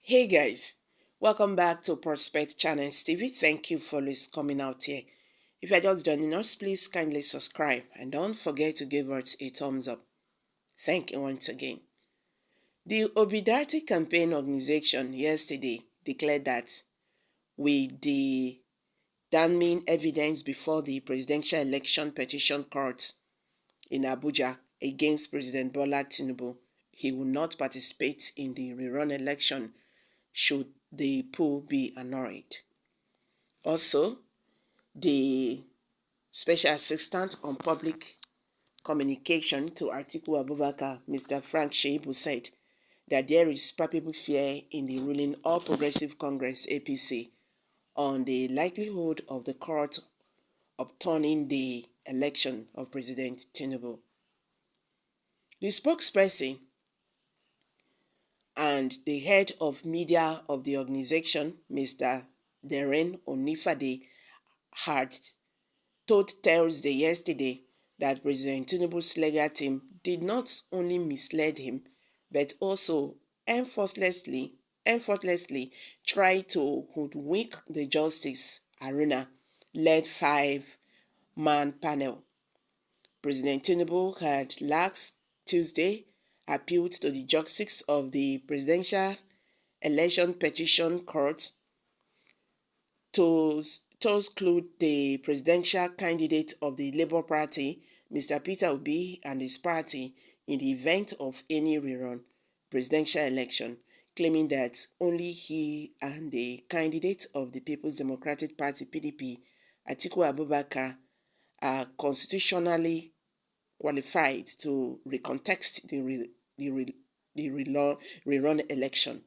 Hey guys, welcome back to Prospect Channels TV. Thank you for always coming out here. If you're just joining us, please kindly subscribe and don't forget to give us a thumbs up. Thank you once again. The Obidati Campaign Organization yesterday declared that with the damning evidence before the Presidential Election Petition Court in Abuja against President Bola Tinubu, he will not participate in the rerun election should the poll be annulled. Also, the Special Assistant on Public Communication to Atiku Abubakar, Mr. Frank Shaibu, said that there is palpable fear in the ruling All Progressive Congress APC on the likelihood of the court upturning the election of President Tinubu. The spokesperson and the head of media of the organization, Mr. Rerun Onifade, had told Thursday yesterday that President Tinubu's legal team did not only mislead him, but also effortlessly tried to hoodwink the Justice Arena led five-man panel. President Tinubu had last Tuesday appealed to the justice of the Presidential Election Petition Court to exclude the presidential candidate of the Labour Party, Mr. Peter Obi, and his party in the event of any rerun presidential election, claiming that only he and the candidate of the People's Democratic Party, PDP, Atiku Abubakar, are constitutionally qualified to recontest the rerun election.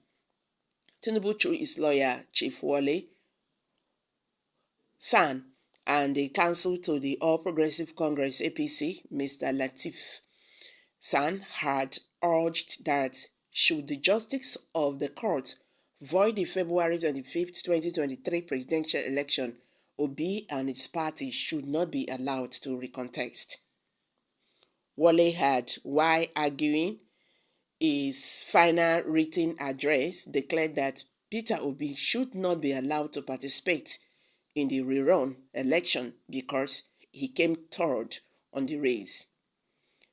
Tinubu, through his lawyer, Chief Wale San, and the counsel to the All Progressive Congress APC, Mr. Latif San, had urged that should the justice of the court void the February 25th, 2023 presidential election, Obi and his party should not be allowed to recontest. Wale had, while arguing his final written address, declared that Peter Obi should not be allowed to participate in the rerun election because he came third on the race.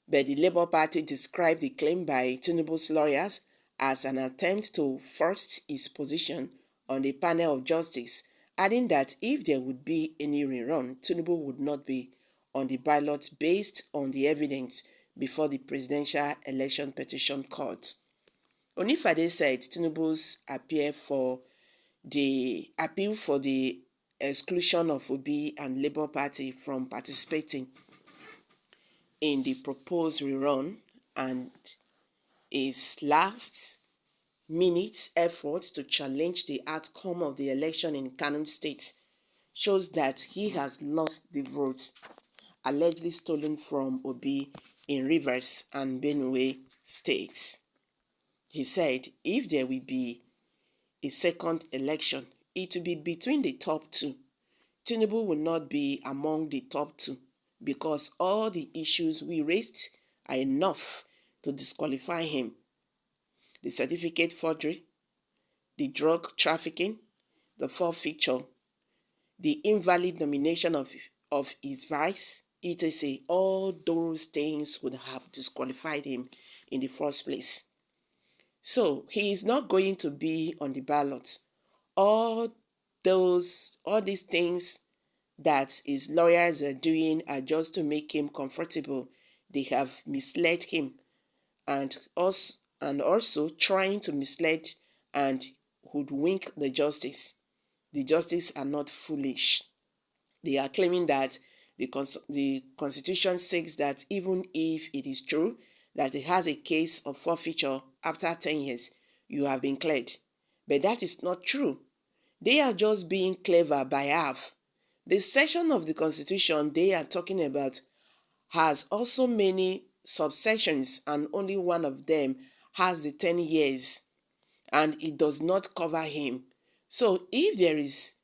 But the Labour Party described the claim by Tinubu's lawyers as an attempt to force his position on the panel of justice, adding that if there would be any rerun, Tinubu would not be on the ballot based on the evidence before the Presidential Election Petition Court. Onifade said Tinubu's appeal for the exclusion of Obi and Labour Party from participating in the proposed rerun and his last-minute efforts to challenge the outcome of the election in Kano State shows that he has lost the votes allegedly stolen from Obi in Rivers and Benue states. He said if there will be a second election, it will be between the top two. Tinubu will not be among the top two because all the issues we raised are enough to disqualify him. The certificate forgery, the drug trafficking, the forfeiture, the invalid nomination of his vice, etc. All those things would have disqualified him in the first place. So he is not going to be on the ballot. All these things that his lawyers are doing are just to make him comfortable. They have misled him and also trying to mislead and hoodwink the justice. The justice are not foolish. They are claiming that the Constitution says that even if it is true that he has a case of forfeiture after 10 years, you have been cleared. But that is not true. They are just being clever by half. The section of the Constitution they are talking about has also many subsections, and only one of them has the 10 years, and it does not cover him. So if there is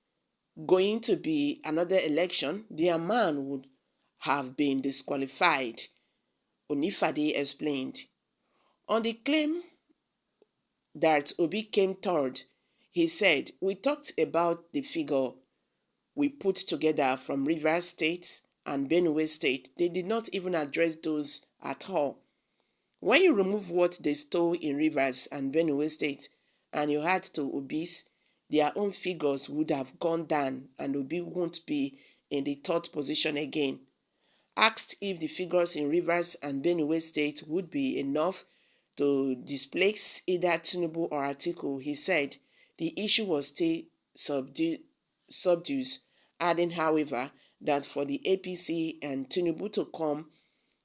going to be another election, the man would have been disqualified, Onifade explained. On the claim that Obi came third, he said, "We talked about the figure we put together from Rivers State and Benue State. They did not even address those at all. When you remove what they stole in Rivers and Benue State and you add to Obi's, their own figures would have gone down and Obi won't be in the third position again." Asked if the figures in Rivers and Benue State would be enough to displace either Tinubu or Atiku, he said the issue was still subdued, adding, however, that for the APC and Tinubu to come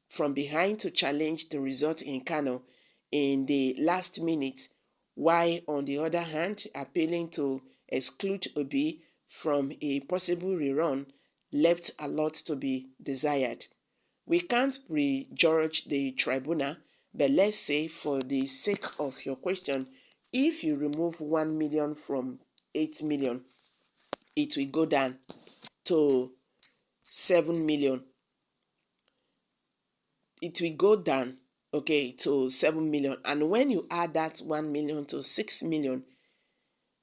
from behind to challenge the result in Kano in the last minute, while on the other hand appealing to exclude Obi from a possible rerun, left a lot to be desired. We can't prejudge the tribunal, but let's say for the sake of your question, if you remove 1 million from 8 million, it will go down to 7 million. It will go down, okay, to 7 million. And when you add that 1 million to 6 million,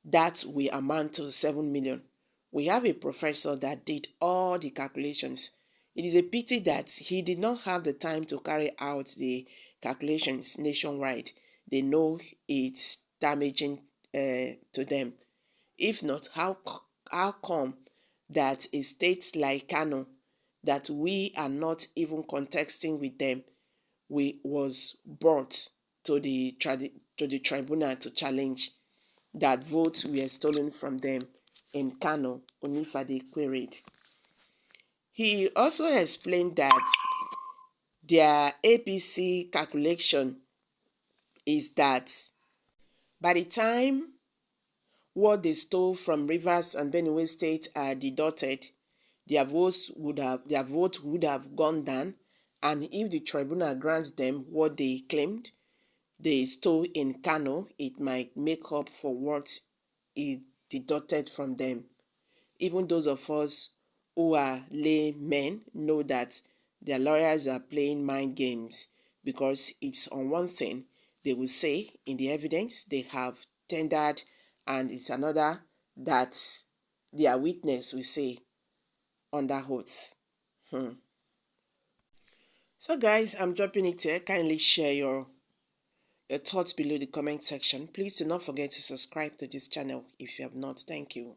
that will amount to 7 million. We have a professor that did all the calculations. It is a pity that he did not have the time to carry out the calculations nationwide. They know it's damaging to them. If not, how come that a state like Kano, that we are not even contesting with them, was brought to the tribunal to challenge that votes were stolen from them in Kano, Onifade queried. He also explained that their APC calculation is that by the time what they stole from Rivers and Benue State are deducted, their vote would have gone down, and if the tribunal grants them what they claimed they stole in Kano, it might make up for what it deducted from them. Even those of us who are laymen know that their lawyers are playing mind games, because it's on one thing they will say in the evidence they have tendered, and it's another that their witness will say under oath. So guys, I'm dropping it here. Kindly share your thoughts below the comment section. Please do not forget to subscribe to this channel if you have not. Thank you.